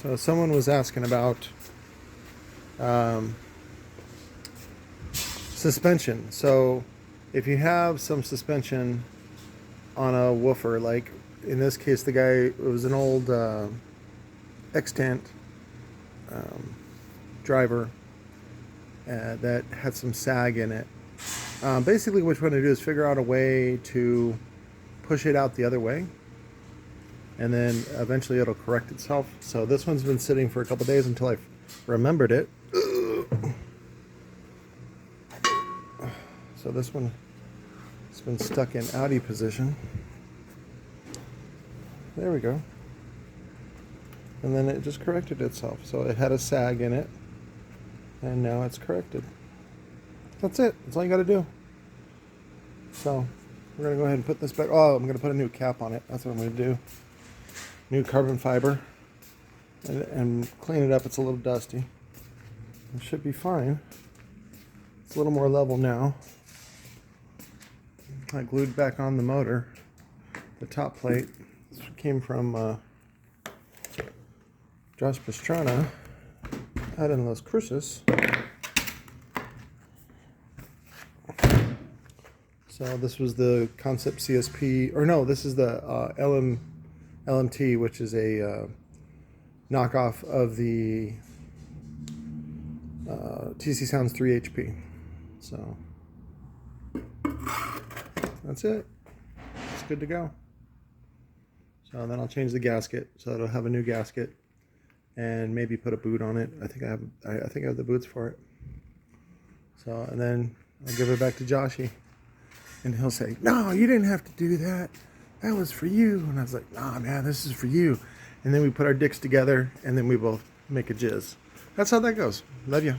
So someone was asking about suspension. So if you have some suspension on a woofer, like in this case the guy, it was an old extant driver that had some sag in it. Basically what you want to do is figure out a way to push it out the other way, and then eventually it'll correct itself. So this one's been sitting for a couple days until I remembered it. So this one has been stuck in Audi position. There we go. And then it just corrected itself. So it had a sag in it, and now it's corrected. That's it. That's all you got to do. So we're going to go ahead and put this back. Oh, I'm going to put a new cap on it. That's what I'm going to do. New carbon fiber. And clean it up. It's a little dusty. It should be fine. It's a little more level now. I glued back on the motor, the top plate. This came from Josh Pastrana out in Las Cruces. So this was the Concept CSP, or no, this is the LMT, which is a knockoff of the T.C.O.Z 3 HP. So that's it. It's good to go. So then I'll change the gasket, so it'll have a new gasket, and maybe put a boot on it. I think I have the boots for it. So, and then I'll give it back to Joshy, and he'll say, "No, you didn't have to do that. That was for you." And I was like, "Nah, man, this is for you." And then we put our dicks together, and then we both make a jizz. That's how that goes. Love you.